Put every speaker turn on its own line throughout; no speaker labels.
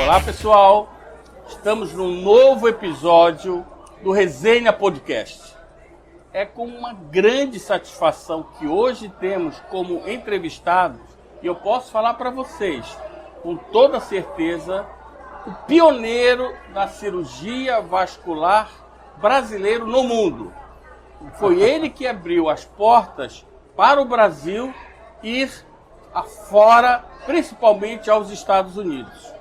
Olá pessoal, estamos num novo episódio do Resenha Podcast. É com uma grande satisfação que hoje temos como entrevistados, e eu posso falar para vocês, com toda certeza, o pioneiro da cirurgia vascular brasileiro no mundo. Foi ele que abriu as portas para o Brasil ir afora, principalmente aos Estados Unidos.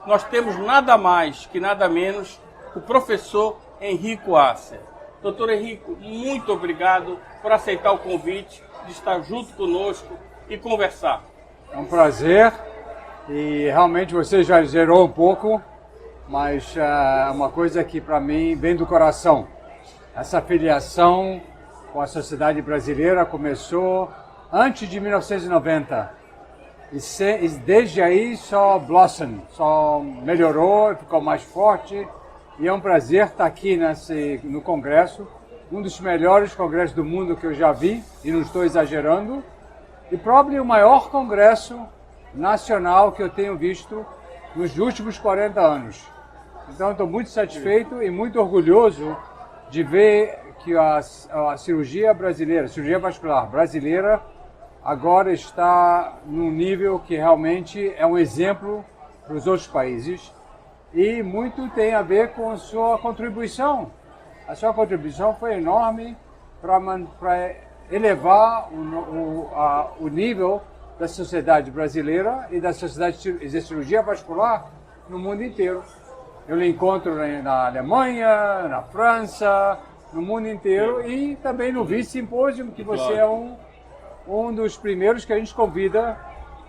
Nós temos nada mais que nada menos o professor Henrico Asser. Doutor Henrico, muito obrigado por aceitar o convite de estar junto conosco e conversar.
É um prazer e realmente você já gerou um pouco, mas é uma coisa que para mim vem do coração. Essa filiação com a sociedade brasileira começou antes de 1990. E desde aí só blossom, só melhorou, ficou mais forte. E é um prazer estar aqui no Congresso, um dos melhores congressos do mundo que eu já vi, e não estou exagerando. E provavelmente o maior congresso nacional que eu tenho visto nos últimos 40 anos. Então estou muito satisfeito e muito orgulhoso de ver que a cirurgia brasileira, a cirurgia vascular brasileira, agora está num nível que realmente é um exemplo para os outros países e muito tem a ver com a sua contribuição. A sua contribuição foi enorme para elevar o nível da sociedade brasileira e da sociedade de cirurgia vascular no mundo inteiro. Eu lhe encontro na Alemanha, na França, no mundo inteiro e também no Vice-Simpósio, que você é um dos primeiros que a gente convida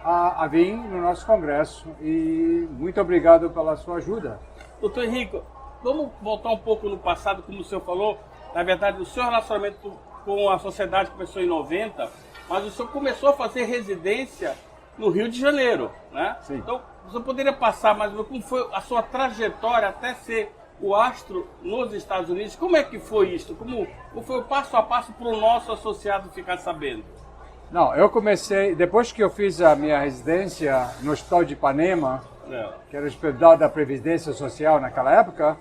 a vir no nosso congresso. E muito obrigado pela sua ajuda.
Doutor Henrico, vamos voltar um pouco no passado, como o senhor falou. Na verdade, o seu relacionamento com a sociedade começou em 90, mas o senhor começou a fazer residência no Rio de Janeiro, né?
Sim.
Então, você poderia passar mais ou menos como foi a sua trajetória até ser o astro nos Estados Unidos? Como é que foi isso? Como foi o passo a passo para o nosso associado ficar sabendo?
Não, eu comecei, depois que eu fiz a minha residência no Hospital de Ipanema, que era o Hospital da Previdência Social naquela época,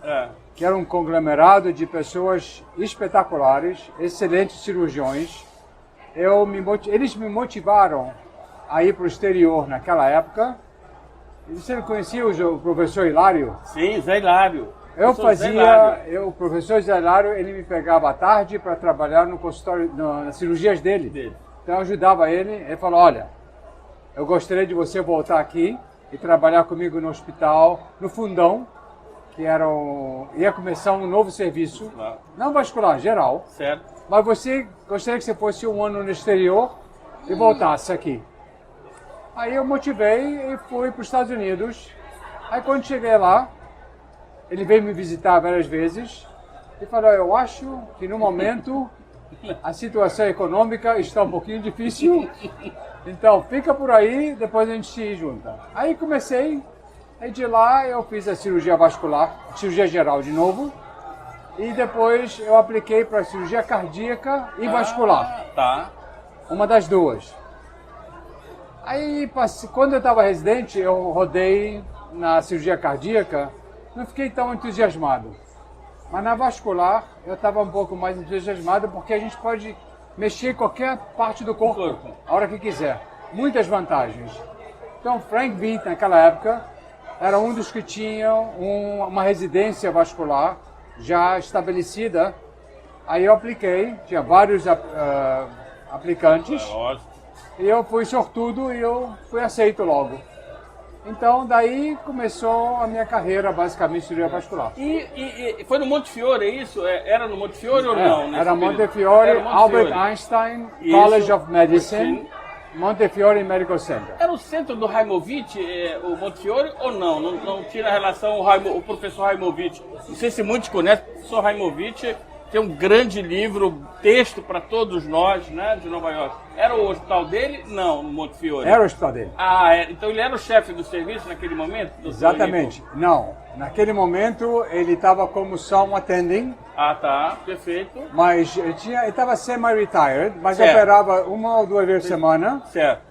que era um conglomerado de pessoas espetaculares, excelentes cirurgiões. Eles me motivaram a ir para o exterior naquela época. Você não conhecia o professor Hilário?
Sim, Zé Hilário.
O professor Zé Hilário, ele me pegava à tarde para trabalhar no consultório, nas cirurgias dele. Então eu ajudava ele. Ele falou, olha, eu gostaria de você voltar aqui e trabalhar comigo no hospital, no fundão, que ia começar um novo serviço, não vascular, geral.
Certo.
Mas você gostaria que você fosse um ano no exterior e voltasse aqui. Aí eu motivei e fui para os Estados Unidos. Aí quando cheguei lá, ele veio me visitar várias vezes e falou, eu acho que no momento a situação econômica está um pouquinho difícil, então fica por aí, depois a gente se junta. Aí comecei, aí de lá eu fiz a cirurgia vascular, cirurgia geral de novo, e depois eu apliquei para cirurgia cardíaca e vascular.
Tá.
Uma das duas. Aí, quando eu estava residente, eu rodei na cirurgia cardíaca, não fiquei tão entusiasmado. Mas na vascular, eu estava um pouco mais entusiasmado, porque a gente pode mexer em qualquer parte do corpo, a hora que quiser. Muitas vantagens. Então, Frank Vint, naquela época, era um dos que tinham uma residência vascular já estabelecida. Aí eu apliquei, tinha vários aplicantes. E eu fui sortudo e eu fui aceito logo. Então, daí começou a minha carreira, basicamente, em cirurgia vascular.
E foi no Montefiore, é isso? Era no Montefiore ou não?
Era Montefiore, Albert Einstein College of Medicine, Montefiore Medical Center.
Era o centro do Raimovich, o Montefiore, ou não? Não tinha relação o professor Raimovich? Não sei se muitos conhecem, o professor Raimovich tem um grande livro, texto para todos nós, né, de Nova York. Era o hospital dele? Não, no Montefiore.
Era o hospital dele.
Então ele era o chefe do serviço naquele momento?
Exatamente. Não, naquele momento ele estava como só um attending.
Ah, tá, perfeito.
Mas ele estava semi-retired, mas eu operava uma ou duas vezes por semana.
Certo.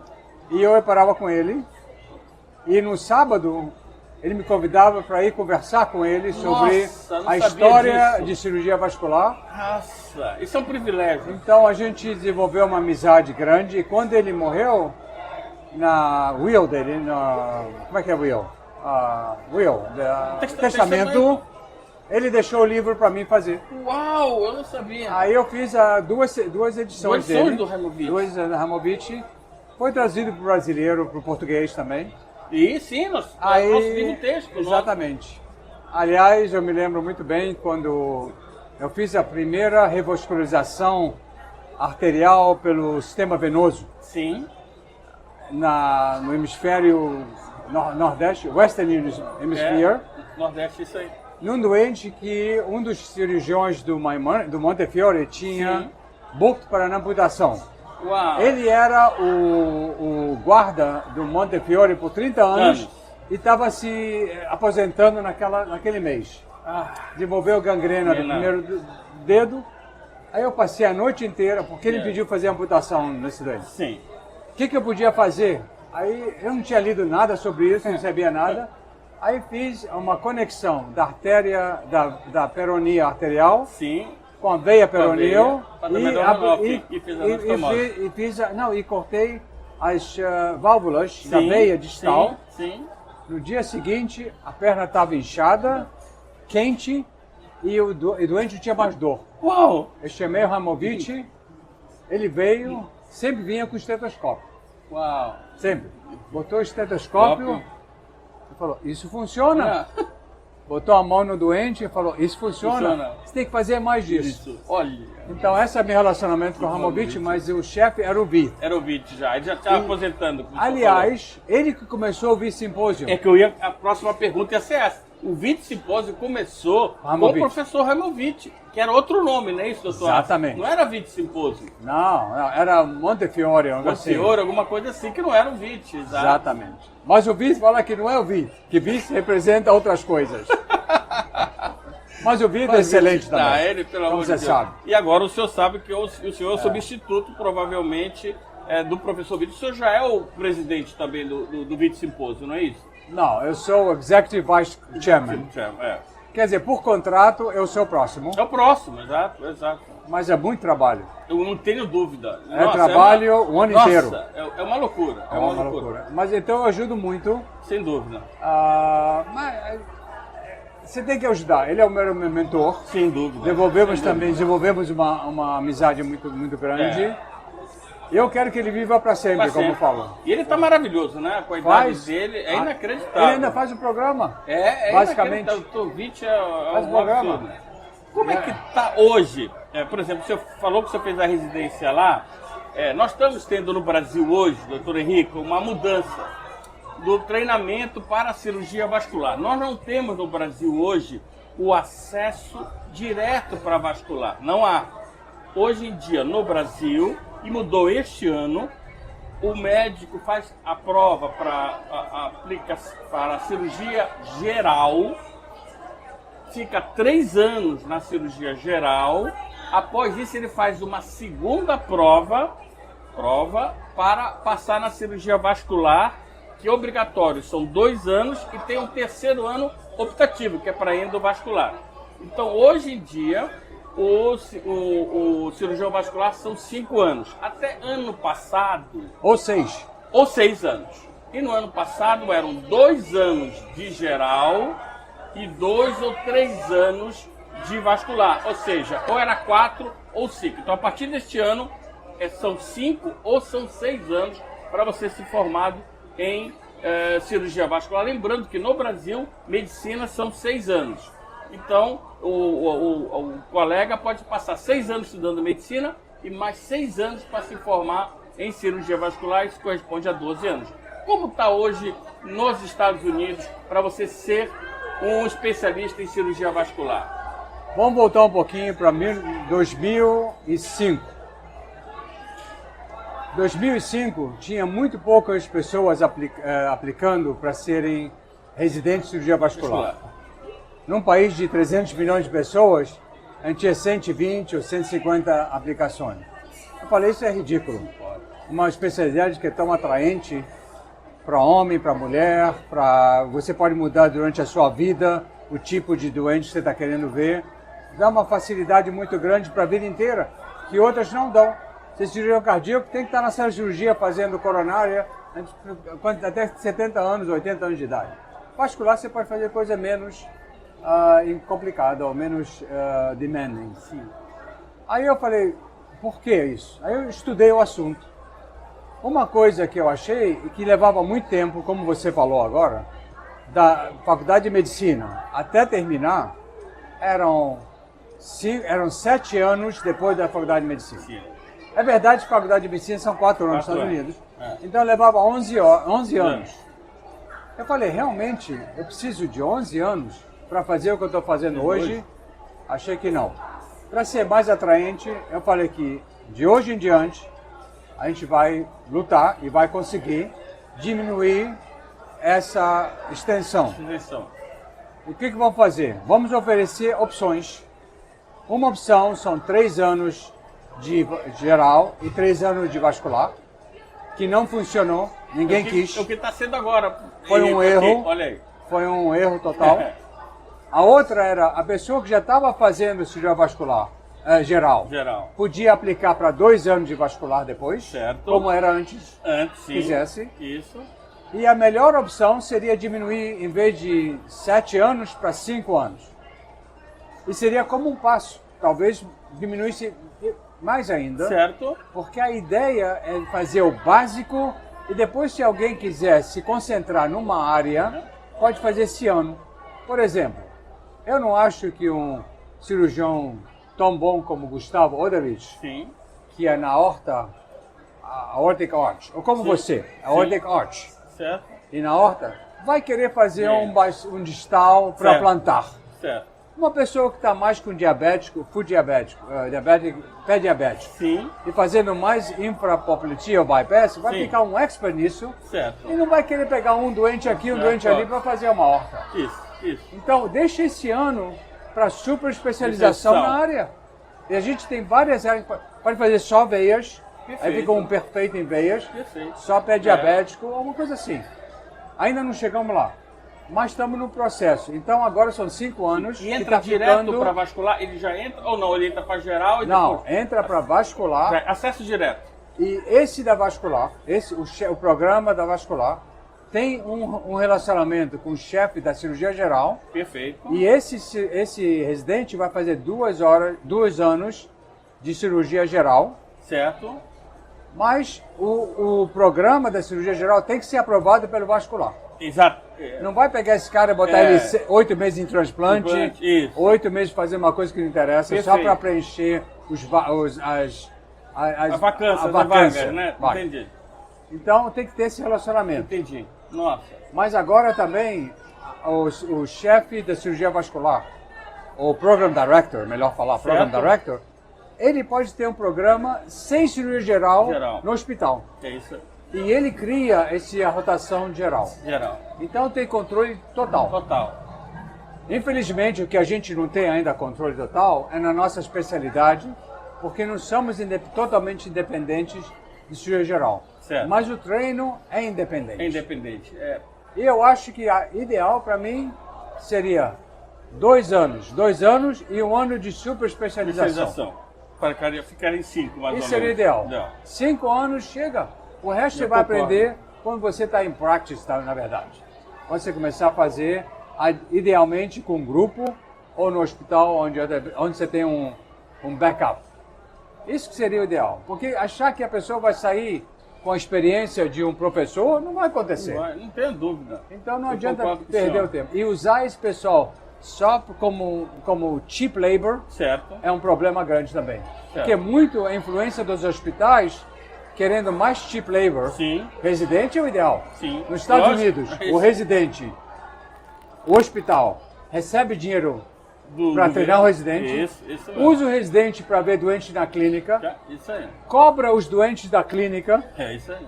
E eu operava com ele. E no sábado ele me convidava para ir conversar com ele sobre
não
a
sabia
história
disso.
de cirurgia vascular.
Nossa, isso é um privilégio.
Então a gente desenvolveu uma amizade grande e quando ele morreu, na will dele, como é que é will? Testamento, ele deixou o livro para mim fazer.
Uau, eu não sabia.
Aí eu fiz duas edições dele.
Do Raimovic.
Duas do Raimovic. Foi trazido para o brasileiro, para o português também.
E sim, nosso livro texto.
Exatamente. Aliás, eu me lembro muito bem quando eu fiz a primeira revascularização arterial pelo sistema venoso.
Sim.
No hemisfério nordeste, Western Hemisphere.
Nordeste, isso aí.
Num doente que um dos cirurgiões do Montefiore tinha booked para a amputação.
Uau.
Ele era o guarda do Montefiore por 30 anos e estava se aposentando naquele mês. Desenvolveu gangrena do primeiro dedo. Aí eu passei a noite inteira, porque ele pediu fazer amputação nesse doente.
Sim.
O que eu podia fazer? Aí eu não tinha lido nada sobre isso, não sabia nada. Aí fiz uma conexão da artéria, da peronia arterial.
Sim.
Com a veia peroneal e cortei as válvulas da veia distal.
Sim.
No dia seguinte, a perna estava inchada, quente e o doente tinha mais dor.
Uau!
Eu chamei o Raimovic, ele veio, sempre vinha com estetoscópio.
Uau!
Sempre. Botou o estetoscópio e falou, isso funciona. Botou a mão no doente e falou, isso funciona. Você tem que fazer mais disso.
Isso. Olha.
Então, esse é meu relacionamento com o Raimovic, mas o chefe era o Vi.
Era o Vitt já, ele já está aposentando.
Aliás, ele que começou o Vitt Simpósio.
É que a próxima pergunta ia ser essa. O Vitt Simpósio começou com o professor Raimovic, que era outro nome, não é isso, doutor?
Exatamente.
Não era Vitt Simpósio.
Não, era Montefiore.
Montefiore, alguma coisa assim, que não era o Vitt.
Exatamente. Mas o Vitt fala que não é o Vitt, que Vitt representa outras coisas. Mas o Vitt é excelente também,
ele, pelo
como
amor
você
de Deus.
sabe.
E agora o senhor sabe que o senhor é o substituto, provavelmente, do professor Vitt. O senhor já é o presidente também do Vitt Simpósio, não é isso?
Não, eu sou o Executive Vice Chairman. Quer dizer, por contrato, eu sou o próximo.
É o próximo, exato.
Mas é muito trabalho.
Eu não tenho dúvida.
Trabalho o ano inteiro.
É uma loucura. É uma loucura.
Mas então eu ajudo muito.
Sem dúvida.
Mas você tem que ajudar. Ele é o meu mentor.
Sem dúvida.
Desenvolvemos uma amizade muito, muito grande. Eu quero que ele viva para sempre, como eu falo.
E ele está maravilhoso, né? Com a idade dele, é inacreditável.
Ele ainda faz o programa.
Basicamente. O Vitt é
faz o programa.
Absurdo. Como é que está hoje? Por exemplo, você falou que você fez a residência lá. Nós estamos tendo no Brasil hoje, doutor Henrique, uma mudança do treinamento para a cirurgia vascular. Nós não temos no Brasil hoje o acesso direto para a vascular. Não há. Hoje em dia, no Brasil, e mudou este ano, o médico faz a prova para a cirurgia geral, fica 3 anos na cirurgia geral, após isso ele faz uma segunda prova para passar na cirurgia vascular, que é obrigatório, são 2 anos, e tem um 3º ano optativo, que é para endovascular. Então, hoje em dia, o cirurgião vascular são 5 anos. Até ano passado...
Ou 6.
Ou 6 anos. E no ano passado eram 2 anos de geral e 2 ou 3 anos de vascular. Ou seja, ou era 4 ou 5. Então, a partir deste ano, são 5 ou são 6 anos para você se formar em cirurgia vascular. Lembrando que no Brasil, medicina são 6 anos. Então, o colega pode passar 6 anos estudando medicina e mais 6 anos para se formar em cirurgia vascular, isso corresponde a 12 anos. Como está hoje nos Estados Unidos para você ser um especialista em cirurgia vascular?
Vamos voltar um pouquinho para 2005. 2005 tinha muito poucas pessoas aplicando para serem residentes de cirurgia vascular. Num país de 300 milhões de pessoas, a gente tinha 120 ou 150 aplicações. Eu falei, isso é ridículo. Uma especialidade que é tão atraente para homem, para mulher, você pode mudar durante a sua vida o tipo de doente que você está querendo ver. Dá uma facilidade muito grande para a vida inteira, que outras não dão. Se cirurgião cardíaco tem que estar na sala de cirurgia fazendo coronária até 70 anos, 80 anos de idade. Vascular você pode fazer coisa menos complicada ou menos demanding. Sim. Aí eu falei, por que isso? Aí eu estudei o assunto. Uma coisa que eu achei e que levava muito tempo, como você falou agora, da faculdade de medicina até terminar, eram 7 anos depois da faculdade de medicina. Sim. É verdade que a faculdade de medicina são 4 anos nos Estados Unidos. Então levava 11 anos. Eu falei, realmente, eu preciso de 11 anos para fazer o que eu estou fazendo hoje? Achei que não. Para ser mais atraente, eu falei que de hoje em diante, a gente vai lutar e vai conseguir diminuir essa extensão. O que vamos fazer? Vamos oferecer opções. Uma opção são 3 anos de geral e 3 anos de vascular, que não funcionou, ninguém quis.
O que está sendo agora.
Foi um erro.
Olha aí.
Foi um erro total. A outra era a pessoa que já estava fazendo cirurgia vascular geral. Podia aplicar para 2 anos de vascular depois, certo, como era antes,
sim,
quisesse.
Isso.
E a melhor opção seria diminuir, em vez de 7 anos, para 5 anos. E seria como um passo, talvez diminuísse mais ainda.
Certo.
Porque a ideia é fazer o básico e depois, se alguém quiser se concentrar numa área, pode fazer esse ano. Por exemplo, eu não acho que um cirurgião tão bom como Gustavo Oderich, sim, que é na aortic arch, ou como sim, você, aortic arch, certo, e na aorta, vai querer fazer um distal para plantar. Certo. Uma pessoa que está mais com diabético, pé diabético, sim, e fazendo mais infrapopliteal ou bypass, vai ficar um expert nisso, certo, e não vai querer pegar um doente aqui, um doente ali para fazer uma aorta. Isso. Então, deixa esse ano para super especialização na área. E a gente tem várias áreas, pode fazer só veias, aí fica um perfeito em veias, só pé diabético, ou uma coisa assim. Ainda não chegamos lá, mas estamos no processo. Então agora são 5 anos.
E entra direto para vascular? Ele já entra ou não? Ele entra para geral e
não,
depois...
entra para vascular.
Acesso direto.
E esse da vascular, o programa da vascular, tem um relacionamento com o chefe da cirurgia geral.
Perfeito.
E esse residente vai fazer 2 anos de cirurgia geral.
Certo.
Mas o programa da cirurgia geral tem que ser aprovado pelo vascular.
Exato.
Não vai pegar esse cara e botar ele 8 meses em transplante, 8 meses fazer uma coisa que não interessa, perfeito, só para preencher
a vacância, né? Entendi.
Então tem que ter esse relacionamento.
Entendi. Nossa.
Mas agora também o chefe da cirurgia vascular, o Program Director, melhor falar, certo, Program Director, ele pode ter um programa sem cirurgia geral no hospital.
É isso.
E ele cria a rotação geral. Então tem controle total. Infelizmente, o que a gente não tem ainda controle total é na nossa especialidade, porque não somos totalmente independentes de cirurgia geral. Certo. Mas o treino é independente. E eu acho que a ideal para mim seria 2 anos. 2 anos e 1 ano de super especialização.
Para ficar em 5, mais ou menos.
Isso seria ideal. 5 anos chega. O resto você vai aprender quando você está em practice, na verdade. Quando você começar a fazer, idealmente com um grupo ou no hospital onde você tem um backup. Isso que seria o ideal. Porque achar que a pessoa vai sair com a experiência de um professor não vai acontecer.
Não tenho dúvida.
Então não adianta perder o tempo. E usar esse pessoal só como cheap labor, certo, é um problema grande também. Certo. Porque a influência dos hospitais querendo mais cheap labor, sim, residente é o ideal. Sim. Nos Estados Unidos, o residente, o hospital, recebe dinheiro para treinar o residente, usa o residente para ver doentes na clínica,
isso aí,
cobra os doentes da clínica,
isso aí,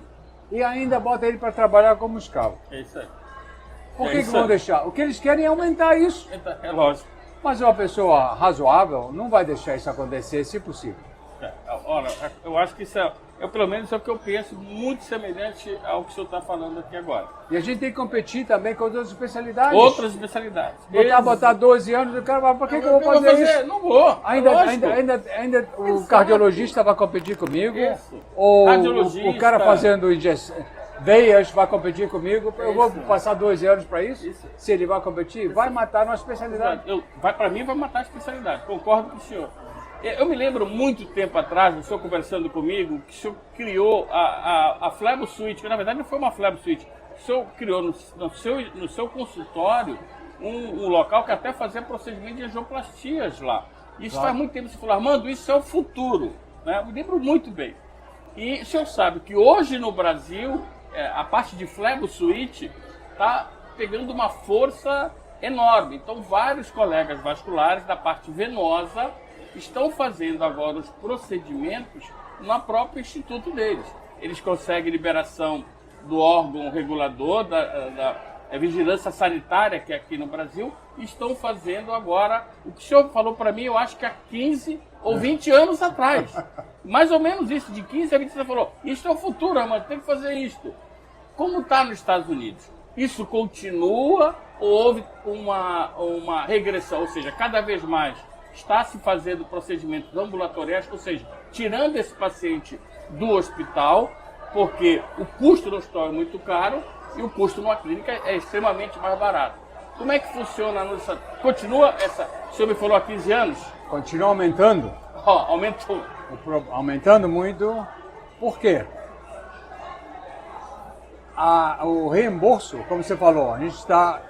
e ainda bota ele para trabalhar como escravo.
É isso aí.
Por que vão deixar? O que eles querem é aumentar isso.
É lógico.
Mas uma pessoa razoável não vai deixar isso acontecer, se possível.
Olha, eu acho que isso pelo menos é o que eu penso, muito semelhante ao que o senhor está falando aqui agora.
E a gente tem que competir também com outras especialidades.
Outras especialidades.
Botar 12 anos, o cara fala, para que eu vou fazer isso?
Não vou.
Ainda o cardiologista vai competir comigo.
Isso.
Ou o cara fazendo veias vai competir comigo. Eu vou passar 12 anos para isso? Se ele vai competir, vai matar uma especialidade.
Para mim, vai matar a especialidade. Concordo com o senhor. Eu me lembro muito tempo atrás, o senhor conversando comigo, que o senhor criou a Flebo Suite, que na verdade não foi uma Flebo Suite. O senhor criou no seu consultório um local que até fazia procedimento de angioplastias lá. Isso faz muito tempo. Você falou, Armando, isso é o futuro. Né? Eu me lembro muito bem. E o senhor sabe que hoje no Brasil, a parte de Flebo Suite está pegando uma força enorme. Então, vários colegas vasculares da parte venosa estão fazendo agora os procedimentos no próprio instituto deles. Eles conseguem liberação do órgão regulador, da vigilância sanitária, que é aqui no Brasil, e estão fazendo agora o que o senhor falou para mim, eu acho que há 15 ou 20 anos atrás. Mais ou menos isso, de 15 a 20 anos, você falou, isso é o futuro, mas tem que fazer isto. Como está nos Estados Unidos? Isso continua ou houve uma regressão, ou seja, cada vez mais está se fazendo procedimentos ambulatoriais, ou seja, tirando esse paciente do hospital, porque o custo no hospital é muito caro e o custo numa clínica é extremamente mais barato. Como é que funciona? Continua essa... O senhor me falou há 15 anos?
Continua aumentando.
Aumentou.
Aumentando muito. Por quê? O reembolso, como você falou, a gente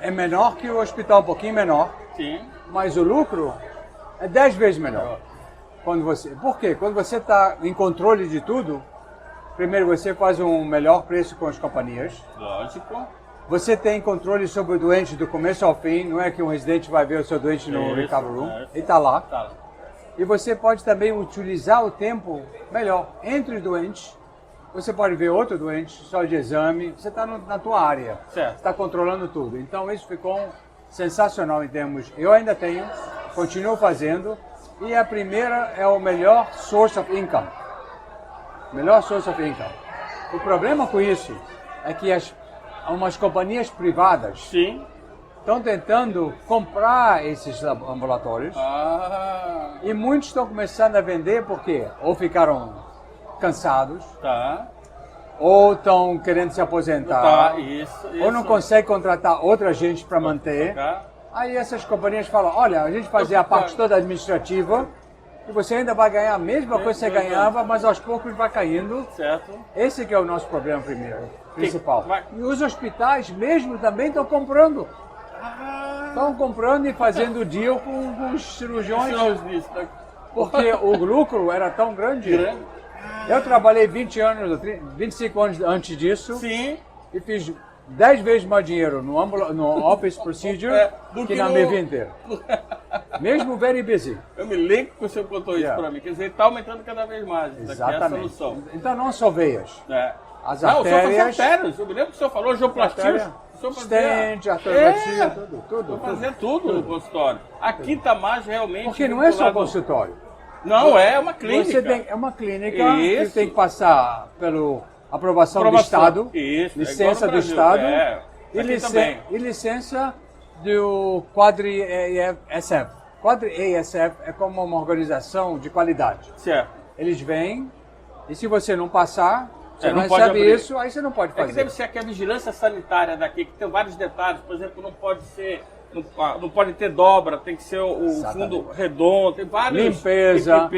é menor que o hospital, um pouquinho menor.
Sim.
Mas o lucro é 10 vezes melhor. Por quê? Quando você está em controle de tudo, primeiro você faz um melhor preço com as companhias.
Lógico.
Você tem controle sobre o doente do começo ao fim, não é que um residente vai ver o seu doente no recovery room, ele está lá. E você pode também utilizar o tempo melhor entre os doentes. Você pode ver outro doente, só de exame, você está na tua área, está controlando tudo. Então isso ficou sensacional em termos, eu ainda tenho, continuo fazendo, e a primeira é o melhor source of income. Melhor source of income. O problema com isso é que umas companhias privadas estão tentando comprar esses ambulatórios e muitos estão começando a vender porque ou ficaram cansados, ou estão querendo se aposentar, ou não conseguem contratar outra gente para manter. Aí essas companhias falam, olha, a gente fazia a parte toda administrativa e você ainda vai ganhar a mesma coisa que você ganhava, mas aos poucos vai caindo.
Certo.
Esse que é o nosso problema principal. E os hospitais mesmo também estão comprando. Estão comprando e fazendo deal com os cirurgiões. Porque o lucro era tão grande. Eu trabalhei 25 anos antes disso.
Sim.
E fiz 10 vezes mais dinheiro no Office Procedure do que na minha vida inteira. Mesmo very busy.
Eu me lembro que o senhor contou isso para mim. Quer dizer, está aumentando cada vez mais.
Exatamente.
Aqui é a solução.
Então não só veias. As
não,
artérias.
O senhor fazia artérias. Eu me lembro que o senhor falou angioplastia.
Stent, arterioplastia, tudo.
Eu fazia tudo no consultório. Aqui está mais realmente...
Porque não é só consultório.
Não, é uma clínica.
É uma clínica que tem que passar pela aprovação do Estado, licença do Estado e licença do Quadri ASF. Quadri ASF é como uma organização de qualidade.
Certo.
Eles vêm e se você não passar, você não recebe isso, aí você não pode fazer.
É que deve ser aqui a vigilância sanitária daqui, que tem vários detalhes. Por exemplo, não pode ser... Não pode ter dobra, tem que ser o fundo redondo, tem vários...
Limpeza,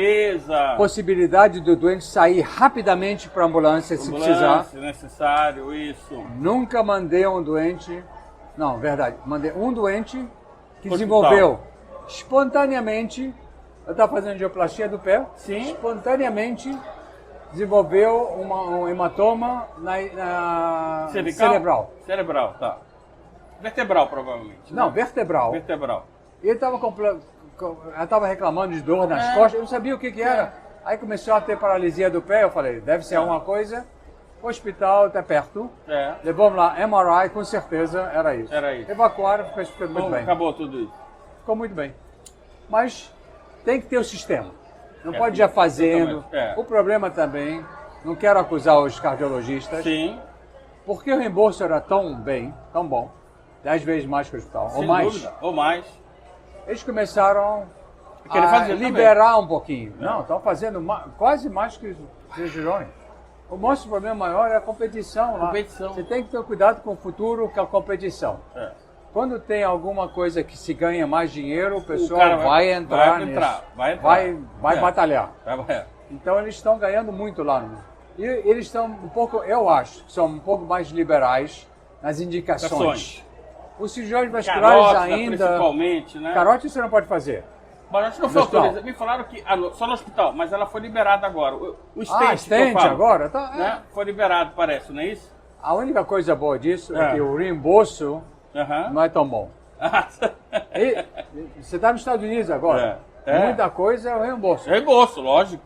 possibilidade do doente sair rapidamente para a ambulância se precisar.
Se necessário, isso.
Nunca mandei um doente... Não, verdade. Mandei um doente que desenvolveu espontaneamente... Eu estava fazendo angioplastia do pé.
Sim.
Espontaneamente desenvolveu um hematoma na cerebral.
Cerebral, tá. Vertebral, provavelmente.
Não, vertebral.
Vertebral.
E ele estava reclamando de dor nas costas, eu não sabia o que era. Aí começou a ter paralisia do pé, eu falei, deve ser alguma coisa. O hospital está perto. Levamos lá, MRI, com certeza era isso. Evacuaram, ficou muito bem.
Acabou tudo isso.
Ficou muito bem. Mas tem que ter o sistema. Não pode ir já fazendo. O problema também não quero acusar os cardiologistas.
Sim.
Porque o reembolso era tão bom, 10 vezes mais que o hospital,
Sem
ou mais.
dúvida, ou mais.
Eles começaram
Querer
a
fazer
liberar um pouquinho.
É.
Não, estão fazendo quase mais que os cirurgiões. O nosso problema maior é a competição lá.
Competição.
Você tem que ter cuidado com o futuro, com a competição.
É.
Quando tem alguma coisa que se ganha mais dinheiro, o pessoal
cara
vai entrar nisso. Vai
É.
batalhar.
É.
Então eles estão ganhando muito lá. E eles estão um pouco, eu acho, que são um pouco mais liberais nas indicações. Os cirurgiões vasculares
Carótida,
ainda...
principalmente, né?
Carótida você não pode fazer.
Mas acho que não foi autorizado. Me falaram que só no hospital, mas ela foi liberada agora. O stent,
stent agora? Tá,
né? Foi liberado, parece, não é isso?
A única coisa boa disso é que o reembolso não é tão bom. Você está nos Estados Unidos agora. Muita coisa é o reembolso.
Reembolso, lógico.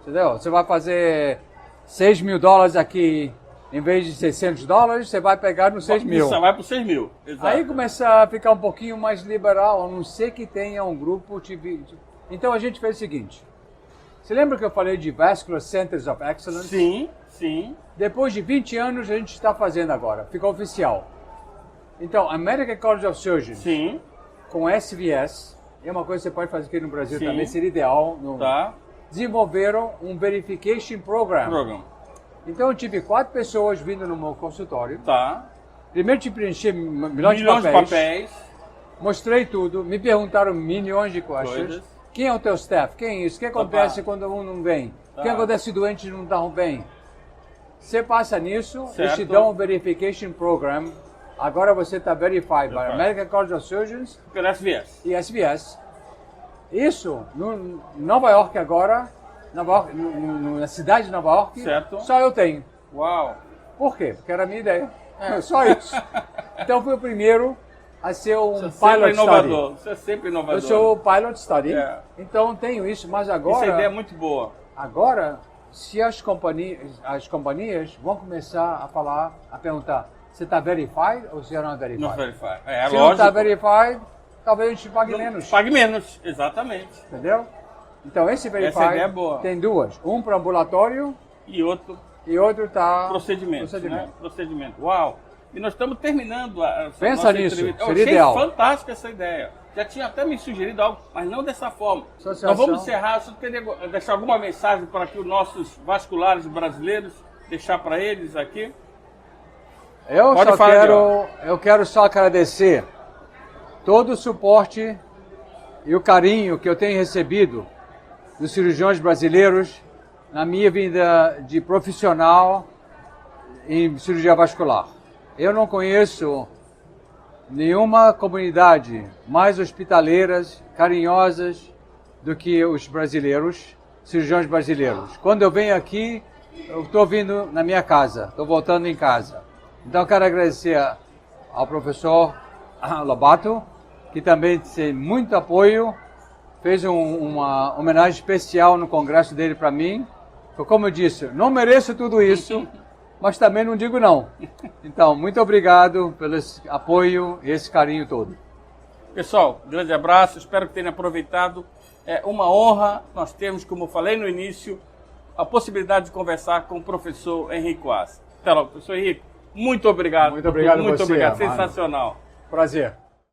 Entendeu? Você vai fazer $6.000 aqui, em vez de $600, você vai pegar no 6 mil.
Você vai para os 6 mil. Exato.
Aí começa a ficar um pouquinho mais liberal, a não ser que tenha um grupo de... Então a gente fez o seguinte. Você lembra que eu falei de Vascular Centers of Excellence?
Sim.
Depois de 20 anos a gente está fazendo agora, ficou oficial. Então, a American College of Surgeons, com SVS, é uma coisa que você pode fazer aqui no Brasil também, seria ideal. Desenvolveram um Verification Program. Então eu tive 4 pessoas vindo no meu consultório. Primeiro te preencher milhões de papéis. Mostrei tudo, me perguntaram milhões de coisas. Quem é o teu staff? Quem é isso? O que acontece quando um não vem? O que acontece se o doente não está bem? Você passa nisso, eles te dão um Verification Program. Agora você está verified by American College of Surgeons e SVS. Isso, no Nova York agora, na cidade de Nova York, só eu tenho.
Uau!
Por quê? Porque era a minha ideia. Só isso. Então fui o primeiro a ser um pilot study.
Você é sempre inovador.
Eu sou o pilot study, então tenho isso, mas agora...
Essa ideia é muito boa.
Agora, se as companhias vão começar a perguntar, você está verified ou você não é verified?
Não verified.
Se não está verified, talvez a gente pague menos.
Pague menos, exatamente.
Entendeu? Então esse verified
é boa.
tem duas. Um para ambulatório
e outro
está...
Procedimento. Né? Procedimento. Uau! E nós estamos terminando a
Pensa nisso,
entrevista.
seria ideal.
Fantástica essa ideia. Já tinha até me sugerido algo, mas não dessa forma.
Associação.
Nós vamos encerrar. Você queria deixar alguma mensagem para que os nossos vasculares brasileiros, deixar para eles aqui?
Eu quero só agradecer todo o suporte e o carinho que eu tenho recebido dos cirurgiões brasileiros na minha vida de profissional em cirurgia vascular. Eu não conheço nenhuma comunidade mais hospitaleiras, carinhosas do que os brasileiros, cirurgiões brasileiros. Quando eu venho aqui, eu estou vindo na minha casa, estou voltando em casa. Então eu quero agradecer ao professor Lobato, que também tem muito apoio, fez uma homenagem especial no congresso dele para mim. Como eu disse, não mereço tudo isso, mas também não digo não. Então, muito obrigado pelo apoio e esse carinho todo.
Pessoal, grande abraço, espero que tenham aproveitado. É uma honra nós termos, como eu falei no início, a possibilidade de conversar com o professor Henrico Assa. Até logo, professor Henrico. Muito obrigado.
Muito obrigado
muito
você,
obrigado.
Mano.
Sensacional.
Prazer.